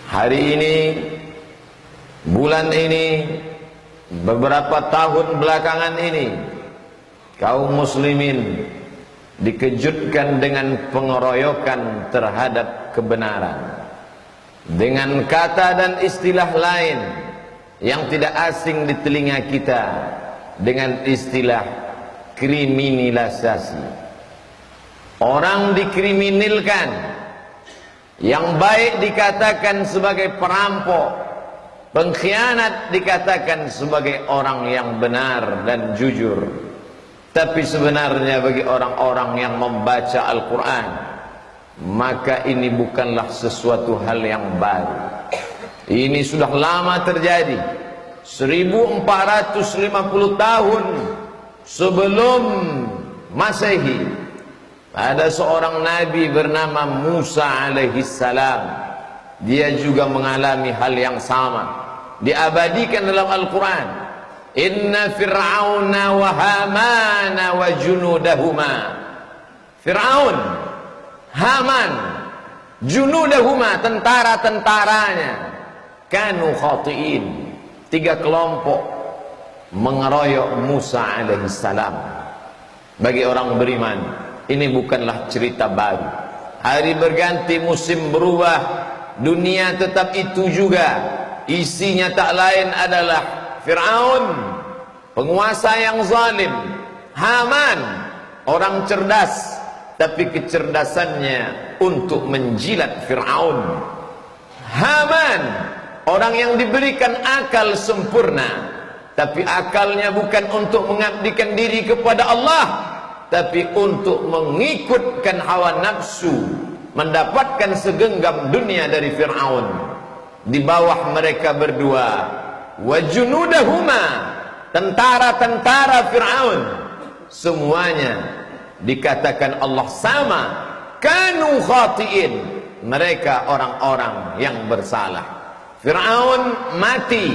Hari ini, bulan ini, beberapa tahun belakangan ini, kaum muslimin dikejutkan dengan pengeroyokan terhadap kebenaran dengan kata dan istilah lain yang tidak asing di telinga kita, dengan istilah kriminalisasi. Orang dikriminalkan. Yang baik dikatakan sebagai perampok, pengkhianat dikatakan sebagai orang yang benar dan jujur. Tapi sebenarnya bagi orang-orang yang membaca Al-Quran, maka ini bukanlah sesuatu hal yang baru. Ini sudah lama terjadi. 1450 tahun sebelum Masehi, ada seorang nabi bernama Musa alaihissalam. Dia juga mengalami hal yang sama, diabadikan dalam Al-Quran. Inna fir'auna wa hamana wa junudahuma. Fir'aun, Haman, junudahuma, tentara-tentaranya, kanu khati'in, 3 kelompok mengeroyok Musa alaihissalam. Bagi orang beriman, ini bukanlah cerita baru. Hari berganti, musim berubah, dunia tetap itu juga. Isinya tak lain adalah Fir'aun, penguasa yang zalim. Haman, orang cerdas, tapi kecerdasannya untuk menjilat Fir'aun. Haman, orang yang diberikan akal sempurna, tapi akalnya bukan untuk mengabdikan diri kepada Allah, tapi untuk mengikutkan hawa nafsu, mendapatkan segenggam dunia dari Fir'aun. Di bawah mereka berdua, wa junudahuma, tentara-tentara Fir'aun, semuanya dikatakan Allah sama, kanu khati'in, mereka orang-orang yang bersalah. Fir'aun mati,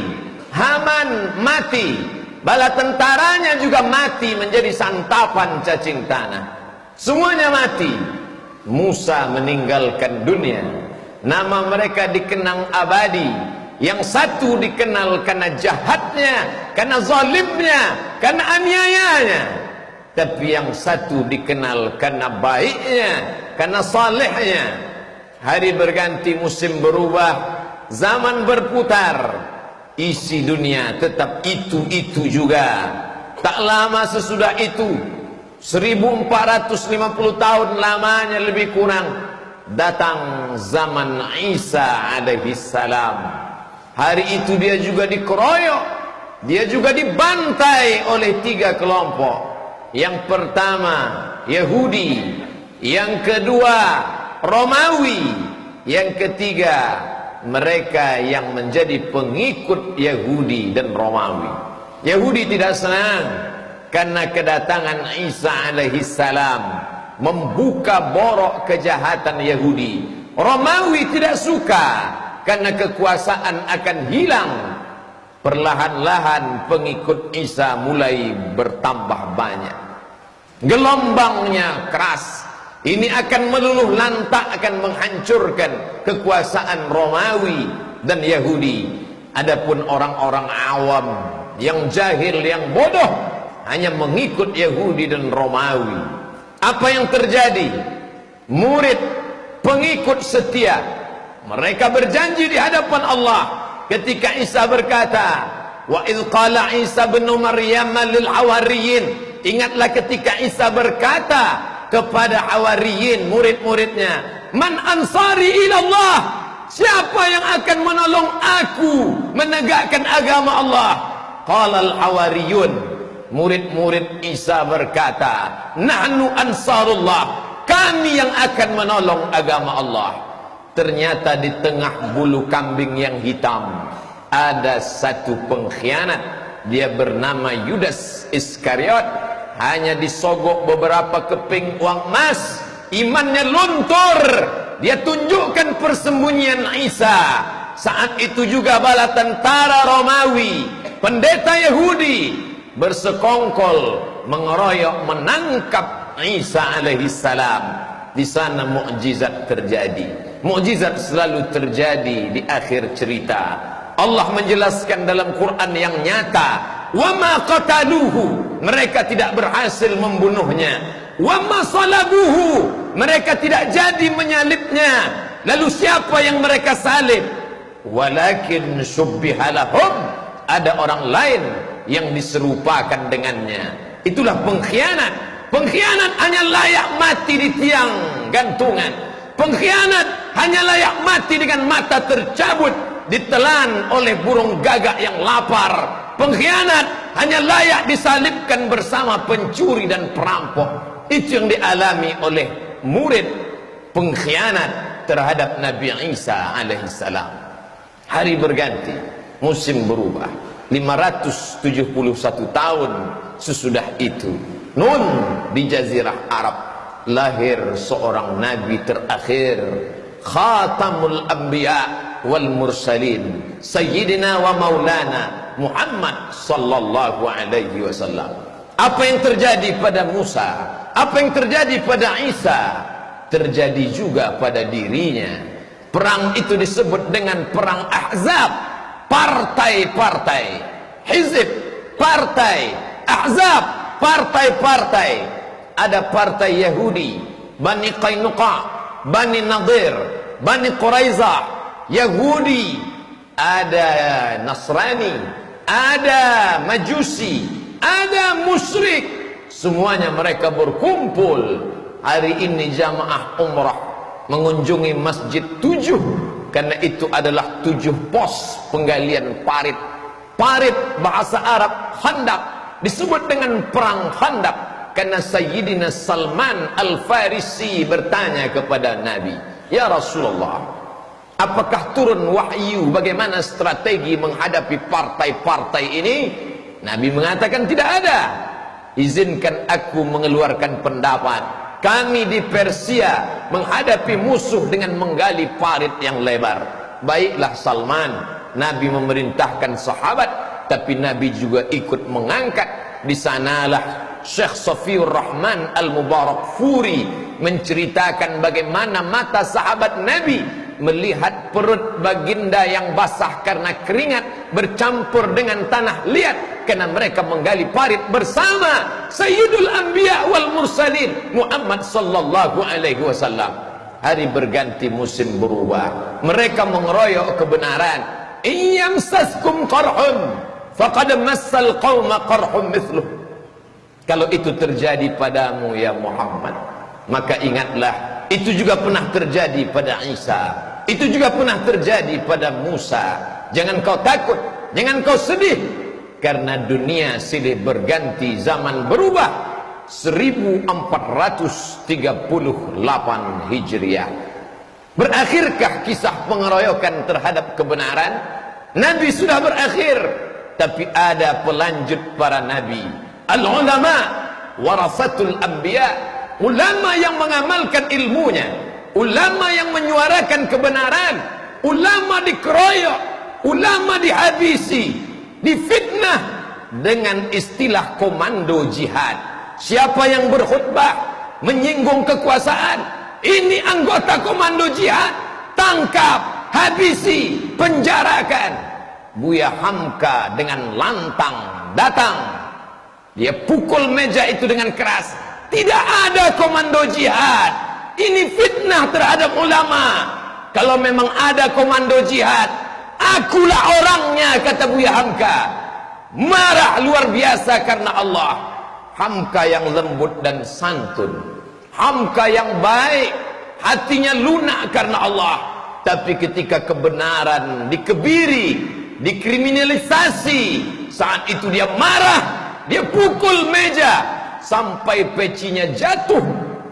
Haman mati, bala tentaranya juga mati menjadi santapan cacing tanah. Semuanya mati. Musa meninggalkan dunia. Nama mereka dikenang abadi. Yang satu dikenal karena jahatnya, karena zalimnya, karena aniayanya. Tapi yang satu dikenal karena baiknya, karena salehnya. Hari berganti, musim berubah, zaman berputar. Isi dunia tetap itu-itu juga. Tak lama sesudah itu, 1450 tahun lamanya lebih kurang, datang zaman Isa alaihissalam. Hari itu dia juga dikeroyok, dia juga dibantai oleh 3 kelompok. Yang pertama Yahudi, yang kedua Romawi, yang ketiga mereka yang menjadi pengikut Yahudi dan Romawi. Yahudi tidak senang karena kedatangan Isa alaihissalam membuka borok kejahatan Yahudi. Romawi tidak suka karena kekuasaan akan hilang. Perlahan-lahan pengikut Isa mulai bertambah banyak. Gelombangnya keras. Ini akan meluluh lantak, akan menghancurkan kekuasaan Romawi dan Yahudi. Adapun orang-orang awam yang jahil, yang bodoh, hanya mengikut Yahudi dan Romawi. Apa yang terjadi? Murid, pengikut setia, mereka berjanji di hadapan Allah ketika Isa berkata, wa idh qala Isa bin Maryam lil hawariyin. Ingatlah ketika Isa berkata kepada hawariyin, murid-muridnya, man ansari ilallah, siapa yang akan menolong aku menegakkan agama Allah? Qala al hawariyun, murid-murid Isa berkata, nahnu ansarullah, kami yang akan menolong agama Allah. Ternyata di tengah bulu kambing yang hitam ada satu pengkhianat. Dia bernama Yudas Iskariot. Hanya disogok beberapa keping uang emas, imannya luntur. Dia tunjukkan persembunyian Isa. Saat itu juga bala tentara Romawi, pendeta Yahudi, bersekongkol mengeroyok, menangkap Isa alaihissalam. Di sana mukjizat terjadi. Mukjizat selalu terjadi di akhir cerita. Allah menjelaskan dalam Quran yang nyata, wa ma qataluhu, mereka tidak berhasil membunuhnya, wa ma salabuhu, mereka tidak jadi menyalibnya. Lalu siapa yang mereka salib? Walakin syubbiha lahum, ada orang lain yang diserupakan dengannya. Itulah pengkhianat. Pengkhianat hanya layak mati di tiang gantungan. Pengkhianat hanya layak mati dengan mata tercabut, ditelan oleh burung gagak yang lapar. Pengkhianat hanya layak disalibkan bersama pencuri dan perampok. Itu yang dialami oleh murid pengkhianat terhadap Nabi Isa alaihissalam. Hari berganti, musim berubah. 571 tahun sesudah itu, Nun di Jazirah Arab, lahir seorang nabi terakhir, Khatamul Anbiya wal Mursalin, Sayyidina wa Maulana Muhammad sallallahu alaihi wasallam. Apa yang terjadi pada Musa, apa yang terjadi pada Isa, terjadi juga pada dirinya. Perang itu disebut dengan perang Ahzab. Partai-partai, hizib, partai, ahzab, partai-partai. Ada partai Yahudi, Bani Qainuqa, Bani Nadir, Bani Quraizah, Yahudi, ada Nasrani, ada Majusi, ada musyrik. Semuanya mereka berkumpul. Hari ini jamaah umrah mengunjungi Masjid 7, karena itu adalah 7 pos penggalian parit. Parit bahasa Arab Khandaq, disebut dengan perang Khandaq karena Sayyidina Salman Al-Farisi bertanya kepada Nabi, ya Rasulullah, apakah turun wahyu bagaimana strategi menghadapi partai-partai ini? Nabi mengatakan tidak ada. Izinkan aku mengeluarkan pendapat. Kami di Persia menghadapi musuh dengan menggali parit yang lebar. Baiklah Salman, Nabi memerintahkan sahabat, tapi Nabi juga ikut mengangkat. Di sanalah Syekh Safiur Rahman Al-Mubarak Furi menceritakan bagaimana mata sahabat Nabi melihat perut baginda yang basah karena keringat bercampur dengan tanah liat karena mereka menggali parit bersama Sayyidul Anbiya wal Mursalin Muhammad sallallahu alaihi wasallam. Hari berganti, musim berubah. Mereka mengeroyok kebenaran. Iyamsaskum qarhun faqad massal qauma qarhum mithluh. Kalau itu terjadi padamu ya Muhammad, maka ingatlah itu juga pernah terjadi pada Isa. Itu juga pernah terjadi pada Musa. Jangan kau takut, jangan kau sedih, karena dunia silih berganti, zaman berubah. 1438 Hijriah. Berakhirkah kisah pengeroyokan terhadap kebenaran? Nabi sudah berakhir, tapi ada pelanjut para nabi. Al-ulama warasatul anbiya, ulama yang mengamalkan ilmunya, ulama yang menyuarakan kebenaran. Ulama dikeroyok, ulama dihabisi, difitnah dengan istilah komando jihad. Siapa yang berkhutbah menyinggung kekuasaan, ini anggota komando jihad, tangkap, habisi, penjarakan. Buya Hamka dengan lantang datang, dia pukul meja itu dengan keras. Tidak ada komando jihad. Ini fitnah terhadap ulama. Kalau memang ada komando jihad, akulah orangnya, kata Buya Hamka. Marah luar biasa karena Allah. Hamka yang lembut dan santun, Hamka yang baik, hatinya lunak karena Allah. Tapi ketika kebenaran dikebiri, dikriminalisasi, saat itu dia marah, dia pukul meja sampai pecinya jatuh.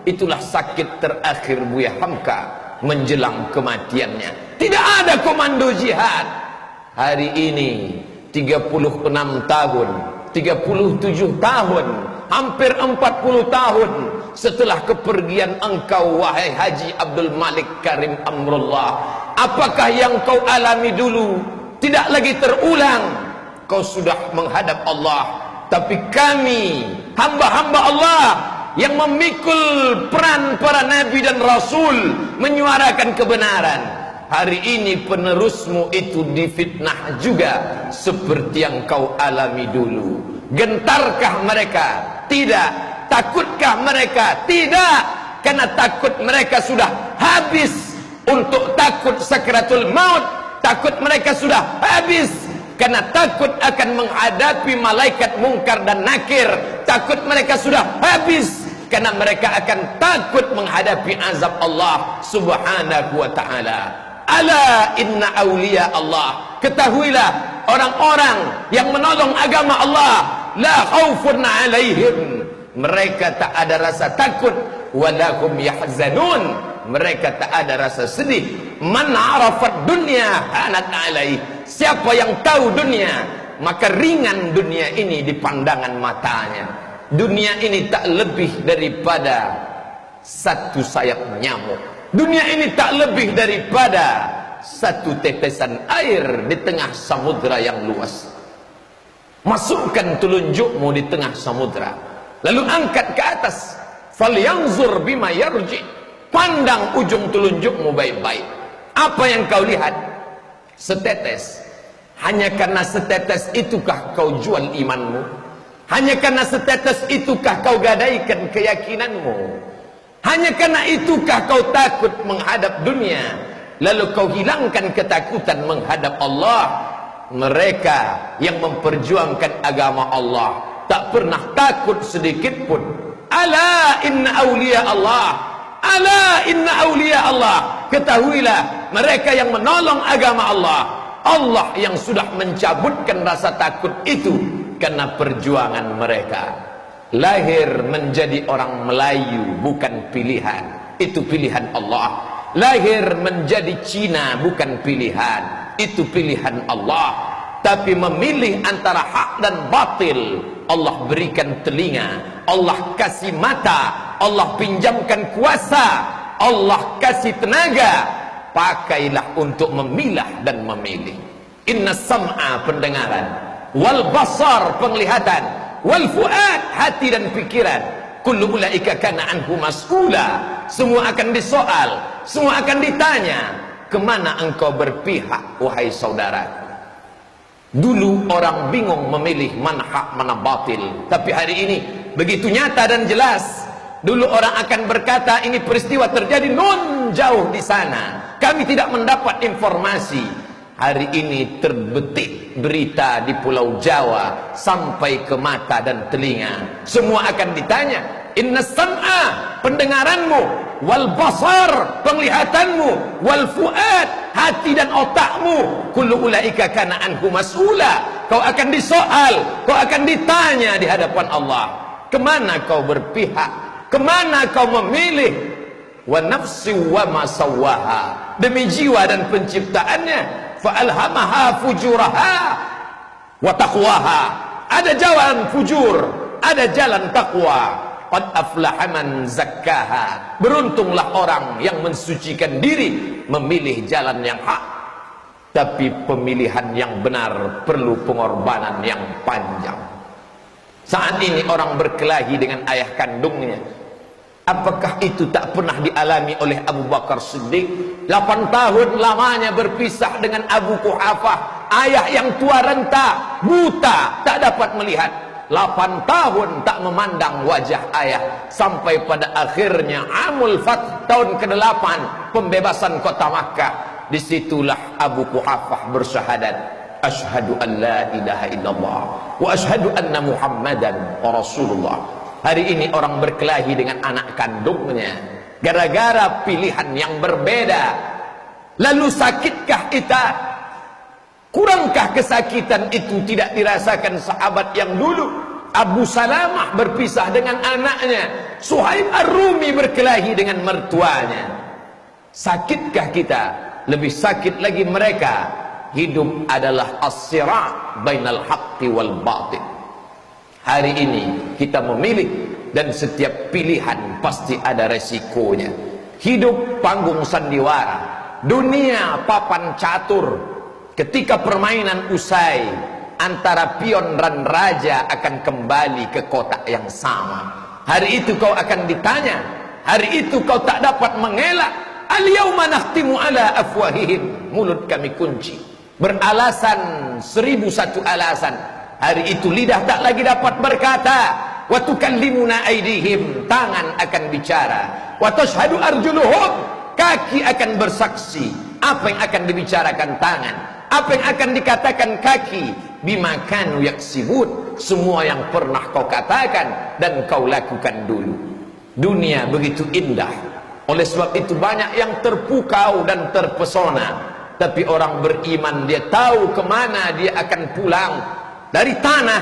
Itulah sakit terakhir Buya Hamka menjelang kematiannya. Tidak ada komando jihad. Hari ini 36 tahun, 37 tahun, hampir 40 tahun setelah kepergian engkau, wahai Haji Abdul Malik Karim Amrullah, apakah yang kau alami dulu tidak lagi terulang? Kau sudah menghadap Allah. Tapi kami, hamba-hamba Allah, yang memikul peran para nabi dan rasul menyuarakan kebenaran. Hari ini penerusmu itu difitnah juga seperti yang kau alami dulu. Gentarkah mereka? Tidak. Takutkah mereka? Tidak. Karena takut mereka sudah habis untuk takut sakaratul maut. Takut mereka sudah habis karena takut akan menghadapi malaikat mungkar dan nakir. Takut mereka sudah habis karena mereka akan takut menghadapi azab Allah subhanahu wa ta'ala. Ala inna awliya Allah, ketahuilah orang-orang yang menolong agama Allah, la khaufun alaihim, mereka tak ada rasa takut, walahum yahzanun, mereka tak ada rasa sedih. Man arafat dunya hanat alaih, siapa yang tahu dunia maka ringan dunia ini di pandangan matanya. Dunia ini tak lebih daripada satu sayap nyamuk. Dunia ini tak lebih daripada satu tetesan air di tengah samudra yang luas. Masukkan telunjukmu di tengah samudra, lalu angkat ke atas. Falyanzur bima yarji, pandang ujung telunjukmu baik-baik. Apa yang kau lihat? Setetes. Hanya karena setetes itukah kau jual imanmu? Hanya karena setetes itukah kau gadaikan keyakinanmu? Hanya karena itukah kau takut menghadap dunia, lalu kau hilangkan ketakutan menghadap Allah? Mereka yang memperjuangkan agama Allah tak pernah takut sedikit pun. Ala inna awliya Allah, ala inna awliya Allah, ketahuilah mereka yang menolong agama Allah, Allah yang sudah mencabutkan rasa takut itu karena perjuangan mereka. Lahir menjadi orang Melayu bukan pilihan, itu pilihan Allah. Lahir menjadi Cina bukan pilihan, itu pilihan Allah. Tapi memilih antara hak dan batil, Allah berikan telinga, Allah kasih mata, Allah pinjamkan kuasa, Allah kasih tenaga. Pakailah untuk memilah dan memilih. Inna sam'a, pendengaran, wal basar, penglihatan, wal fuad, hati dan pikiran, kullu ulaika kana anhu mas'ula, semua akan disoal, semua akan ditanya. Kemana engkau berpihak wahai saudara? Dulu orang bingung memilih mana hak mana batil, tapi hari ini begitu nyata dan jelas. Dulu orang akan berkata ini peristiwa terjadi non jauh di sana, kami tidak mendapat informasi. Hari ini terbetik berita di Pulau Jawa sampai ke mata dan telinga. Semua akan ditanya. Inna sam'a, pendengaranmu, wal basar, penglihatanmu, wal fuad, hati dan otakmu, kullu ulaika kana anhu mas'ula, kau akan disoal, kau akan ditanya di hadapan Allah. Kemana kau berpihak? Kemana kau memilih? Wa nafsi wa ma sawwaha, demi jiwa dan penciptaannya, fa'alhamaha fujuraha wa taqwaha, ada jalan fujur, ada jalan takwa. Qad aflaha man zakkaha, beruntunglah orang yang mensucikan diri, memilih jalan yang hak. Tapi pemilihan yang benar perlu pengorbanan yang panjang. Saat ini orang berkelahi dengan ayah kandungnya. Apakah itu tak pernah dialami oleh Abu Bakar Siddiq? 8 tahun lamanya berpisah dengan Abu Quhafah, ayah yang tua renta, buta, tak dapat melihat. 8 tahun tak memandang wajah ayah, sampai pada akhirnya Amul Fath tahun ke-8, pembebasan kota Makkah. Disitulah Abu Quhafah bersyahadat, asyhadu an la ilaha illallah wa asyhadu anna Muhammadan Rasulullah. Hari ini orang berkelahi dengan anak kandungnya gara-gara pilihan yang berbeda. Lalu sakitkah kita? Kurangkah kesakitan itu tidak dirasakan sahabat yang dulu? Abu Salamah berpisah dengan anaknya, Suhaib Ar-Rumi berkelahi dengan mertuanya. Sakitkah kita? Lebih sakit lagi mereka. Hidup adalah as-sira' bainal haqqi wal batil. Hari ini kita memilih, dan setiap pilihan pasti ada resikonya. Hidup panggung sandiwara, dunia papan catur. Ketika permainan usai, antara pion dan raja akan kembali ke kotak yang sama. Hari itu kau akan ditanya. Hari itu kau tak dapat mengelak. Al-yawma nakhtimu ala afwahihim. Mulut kami kunci. Beralasan 1001 alasan. Hari itu lidah tak lagi dapat berkata. Wa tukallimuna aydihim. Tangan akan bicara. Wa tashhadu arjuluhum. Kaki akan bersaksi. Apa yang akan dibicarakan tangan, apa yang akan dikatakan kaki, bima kanu yaksibun, semua yang pernah kau katakan dan kau lakukan dulu. Dunia begitu indah, oleh sebab itu banyak yang terpukau dan terpesona. Tapi orang beriman dia tahu kemana dia akan pulang. Dari tanah,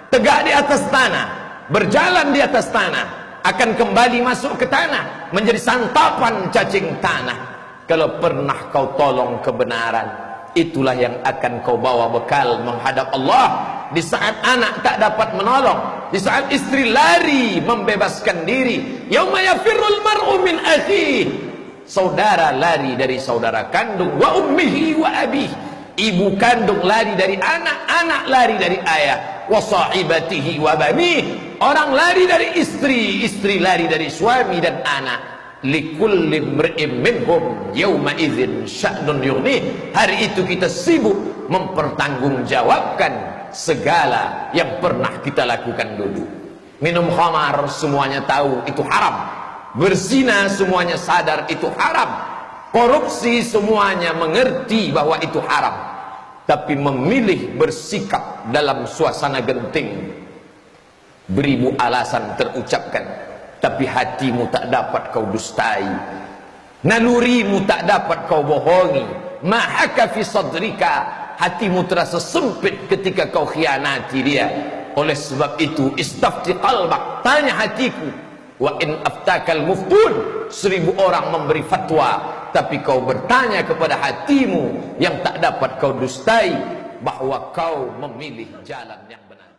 tegak di atas tanah, berjalan di atas tanah, akan kembali masuk ke tanah, menjadi santapan cacing tanah. Kalau pernah kau tolong kebenaran, itulah yang akan kau bawa bekal menghadap Allah. Di saat anak tak dapat menolong, di saat istri lari membebaskan diri, yauma yafirrul mar'u min akhihi, saudara lari dari saudara kandung, wa ummihi wa abihi, ibu kandung lari dari anak, anak lari dari ayah, wa sahibatihi wa banihi, orang lari dari istri, istri lari dari suami dan anak. Likulli imri'in minhum yawma idzin sya'nun yughnih. Hari itu kita sibuk mempertanggungjawabkan segala yang pernah kita lakukan dulu. Minum khamar semuanya tahu itu haram. Berzina semuanya sadar itu haram. Korupsi semuanya mengerti bahwa itu haram. Tapi memilih bersikap dalam suasana genting, beribu alasan terucapkan, tapi hatimu tak dapat kau dustai, nalurimu tak dapat kau bohongi, mahaka fi sadrika, hatimu terasa sempit ketika kau khianati dia. Oleh sebab itu istafti qalbak, tanya hatiku. Wa in aftakal muftun, 1000 orang memberi fatwa, tapi kau bertanya kepada hatimu yang tak dapat kau dustai, bahwa kau memilih jalan yang benar.